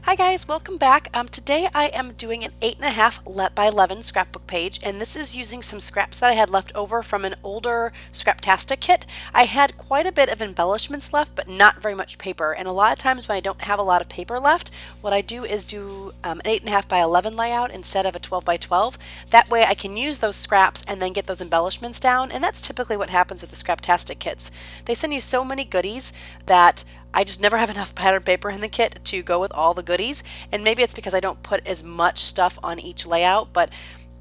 Hi guys, welcome back. Today I am doing an 8.5 by 11 scrapbook page, and this is using some scraps that I had left over from an older Scraptastic kit. I had quite a bit of embellishments left, but not very much paper, and a lot of times when I don't have a lot of paper left, what I do is do an 8.5 by 11 layout instead of a 12 by 12. That way I can use those scraps and then get those embellishments down, and that's typically what happens with the Scraptastic kits. They send you so many goodies that I just never have enough pattern paper in the kit to go with all the goodies, and maybe it's because I don't put as much stuff on each layout, but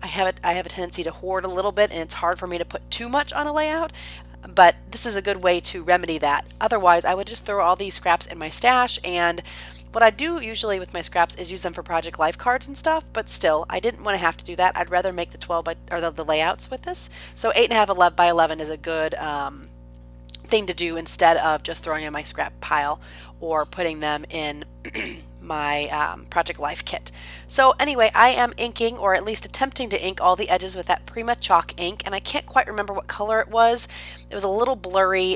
I have a tendency to hoard a little bit, and it's hard for me to put too much on a layout. But this is a good way to remedy that. Otherwise, I would just throw all these scraps in my stash, and what I do usually with my scraps is use them for project life cards and stuff, but still, I didn't want to have to do that. I'd rather make the 12 by or the layouts with this. So 8.5 by 11 is a good thing to do instead of just throwing in my scrap pile or putting them in my Project Life kit. So anyway, I am inking, or at least attempting to ink, all the edges with that Prima chalk ink, and I can't quite remember what color it was. It was a little blurry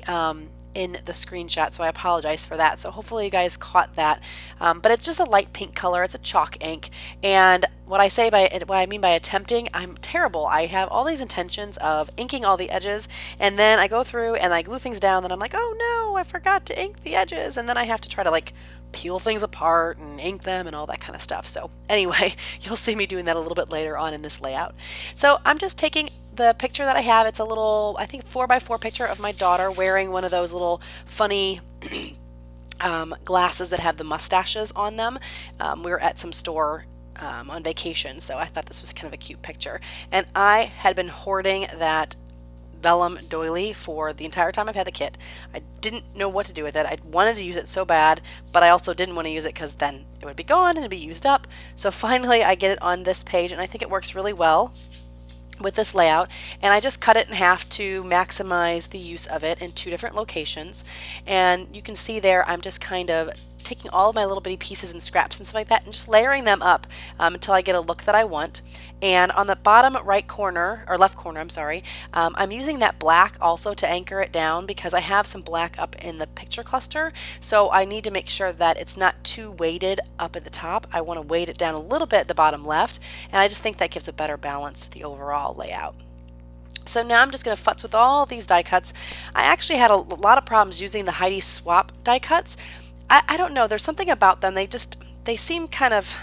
in the screenshot, so I apologize for that. So hopefully you guys caught that. But it's just a light pink color. It's a chalk ink, and what I mean by attempting, I'm terrible. I have all these intentions of inking all the edges, and then I go through and I glue things down, and I'm like, oh no, I forgot to ink the edges, and then I have to try to like peel things apart and ink them and all that kind of stuff. So anyway, you'll see me doing that a little bit later on in this layout. So I'm just taking the picture that I have. It's a little, I think, 4x4 picture of my daughter wearing one of those little funny glasses that have the mustaches on them. We were at some store on vacation, so I thought this was kind of a cute picture. And I had been hoarding that vellum doily for the entire time I've had the kit. I didn't know what to do with it. I wanted to use it so bad, but I also didn't want to use it because then it would be gone and it'd be used up. So finally I get it on this page, and I think it works really well with this layout, and I just cut it in half to maximize the use of it in two different locations. And you can see there I'm just kind of taking all of my little bitty pieces and scraps and stuff like that and just layering them up until I get a look that I want. And on the bottom right corner, or left corner, I'm sorry, I'm using that black also to anchor it down because I have some black up in the picture cluster, so I need to make sure that it's not too weighted up at the top. I want to weight it down a little bit at the bottom left, and I just think that gives a better balance to the overall layout. So now I'm just going to futz with all these die cuts. I actually had a lot of problems using the Heidi Swap die cuts. I don't know, there's something about them, they seem kind of,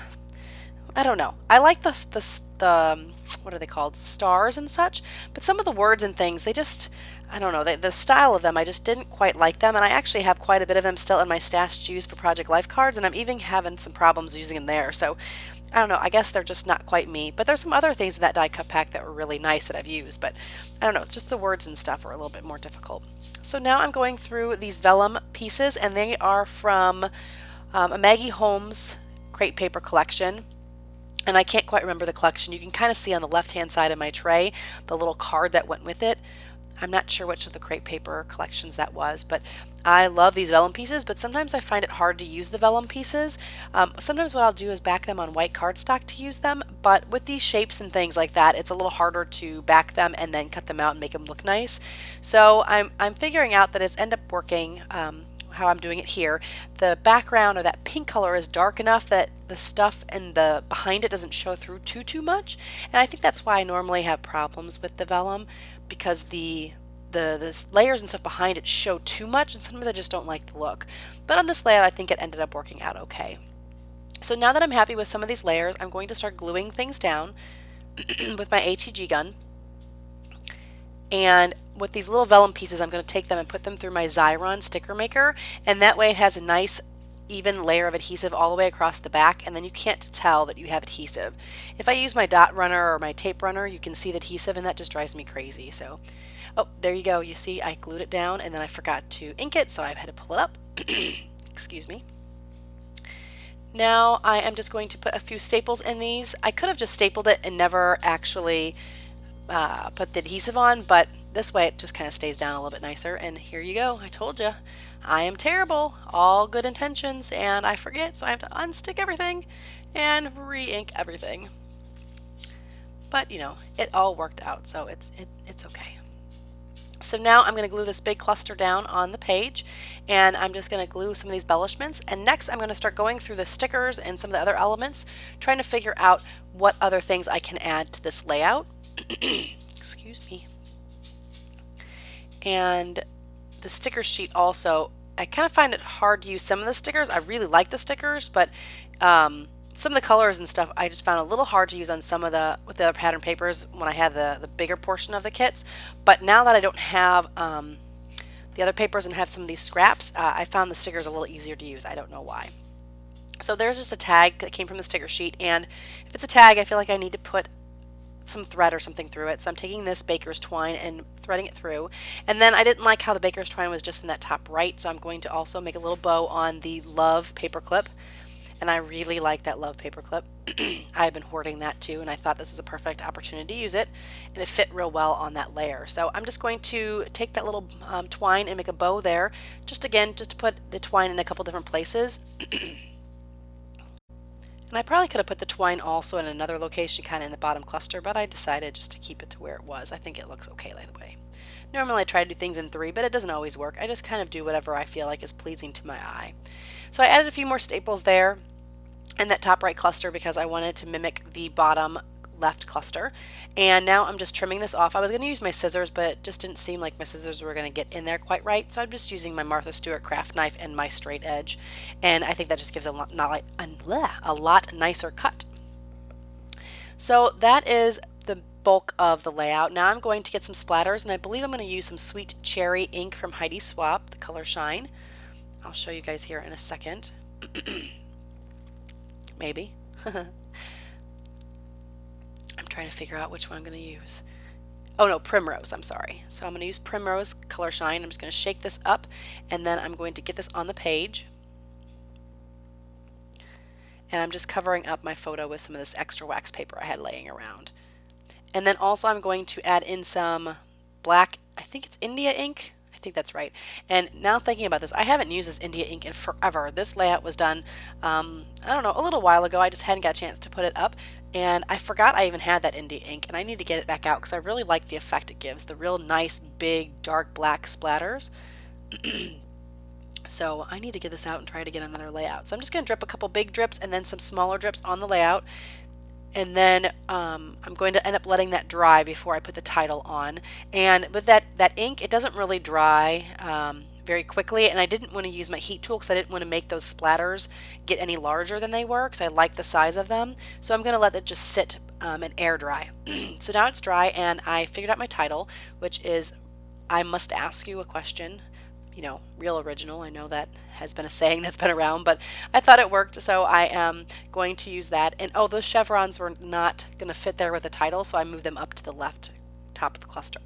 I don't know. I like the what are they called? Stars and such, but some of the words and things, they just, I don't know, the style of them, I just didn't quite like them, and I actually have quite a bit of them still in my stash to use for Project Life cards, and I'm even having some problems using them there. So I don't know, I guess they're just not quite me, but there's some other things in that die cut pack that were really nice that I've used, but I don't know, just the words and stuff are a little bit more difficult. So now I'm going through these vellum pieces, and they are from a Maggie Holmes crate paper collection. And I can't quite remember the collection. You can kind of see on the left hand side of my tray the little card that went with it. I'm not sure which of the crate paper collections that was, but I love these vellum pieces, but sometimes I find it hard to use the vellum pieces. Sometimes what I'll do is back them on white cardstock to use them, but with these shapes and things like that, it's a little harder to back them and then cut them out and make them look nice. So I'm figuring out that it's ended up working how I'm doing it here. The background, or that pink color, is dark enough that the stuff and the behind it doesn't show through too much, and I think that's why I normally have problems with the vellum, because the layers and stuff behind it show too much, and sometimes I just don't like the look. But on this layout I think it ended up working out okay. So now that I'm happy with some of these layers, I'm going to start gluing things down with my ATG gun. And with these little vellum pieces, I'm going to take them and put them through my Xyron sticker maker, and that way it has a nice even layer of adhesive all the way across the back, and then you can't tell that you have adhesive. If I use my dot runner or my tape runner, you can see the adhesive, and that just drives me crazy. So, oh, there you go. You see I glued it down, and then I forgot to ink it, so I had to pull it up. Excuse me. Now I am just going to put a few staples in these. I could have just stapled it and never actually put the adhesive on, but this way it just kind of stays down a little bit nicer. And here you go. I told you, I am terrible. All good intentions, and I forget, so I have to unstick everything and re-ink everything. But you know, it all worked out, so it's okay. So now I'm going to glue this big cluster down on the page, and I'm just going to glue some of these embellishments, and next I'm going to start going through the stickers and some of the other elements, trying to figure out what other things I can add to this layout. Excuse me. And the sticker sheet also, I kind of find it hard to use some of the stickers. I really like the stickers, but some of the colors and stuff I just found a little hard to use on some of the with the other pattern papers when I had the bigger portion of the kits. But now that I don't have the other papers and have some of these scraps, I found the stickers a little easier to use. I don't know why. So there's just a tag that came from the sticker sheet, and if it's a tag, I feel like I need to put some thread or something through it. So I'm taking this baker's twine and threading it through. And then I didn't like how the baker's twine was just in that top right, so I'm going to also make a little bow on the Love paper clip. And I really like that Love paper clip. I've been hoarding that too, and I thought this was a perfect opportunity to use it, and it fit real well on that layer. So I'm just going to take that little twine and make a bow there, just to put the twine in a couple different places. And I probably could have put the twine also in another location, kind of in the bottom cluster, but I decided just to keep it to where it was. I think it looks okay that way. Normally I try to do things in 3, but it doesn't always work. I just kind of do whatever I feel like is pleasing to my eye. So I added a few more staples there in that top right cluster because I wanted to mimic the bottom left cluster. And now I'm just trimming this off. I was going to use my scissors, but it just didn't seem like my scissors were going to get in there quite right, so I'm just using my Martha Stewart craft knife and my straight edge, and I think that just gives a lot nicer cut. So that is the bulk of the layout. Now I'm going to get some splatters, and I believe I'm going to use some Sweet Cherry ink from Heidi Swapp, the color Shine. I'll show you guys here in a second. Maybe. I'm trying to figure out which one I'm going to use. Oh no, Primrose, I'm sorry. So I'm going to use Primrose color Shine. I'm just going to shake this up, and then I'm going to get this on the page. And I'm just covering up my photo with some of this extra wax paper I had laying around. And then also I'm going to add in some black, I think it's India ink. I think that's right. And now thinking about this, I haven't used this India ink in forever. This layout was done, I don't know, a little while ago. I just hadn't got a chance to put it up. And I forgot I even had that India ink, and I need to get it back out because I really like the effect it gives, the real nice, big, dark black splatters. So I need to get this out and try to get another layout. So I'm just going to drip a couple big drips and then some smaller drips on the layout. And then I'm going to end up letting that dry before I put the title on. And with that ink, it doesn't really dry very quickly, and I didn't want to use my heat tool because I didn't want to make those splatters get any larger than they were because I like the size of them. So I'm going to let it just sit and air dry. So now it's dry, and I figured out my title, which is I Must Ask You a Question. You know, real original. I know that has been a saying that's been around, but I thought it worked, so I am going to use that. And oh, those chevrons were not going to fit there with the title, so I moved them up to the left top of the cluster.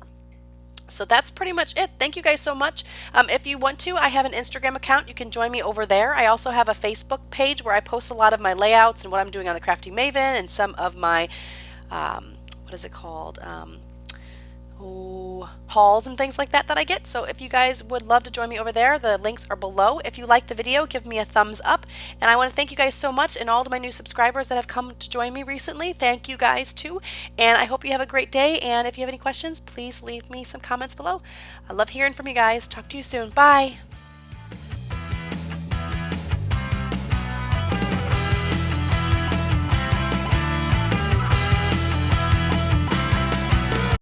So that's pretty much it. Thank you guys so much. If you want to, I have an Instagram account. You can join me over there. I also have a Facebook page where I post a lot of my layouts and what I'm doing on the Crafty Maven and some of my, what is it called? Hauls and things like that I get. So if you guys would love to join me over there, the links are below. If you like the video, give me a thumbs up. And I want to thank you guys so much, and all of my new subscribers that have come to join me recently. Thank you guys too. And I hope you have a great day. And if you have any questions, please leave me some comments below. I love hearing from you guys. Talk to you soon. Bye.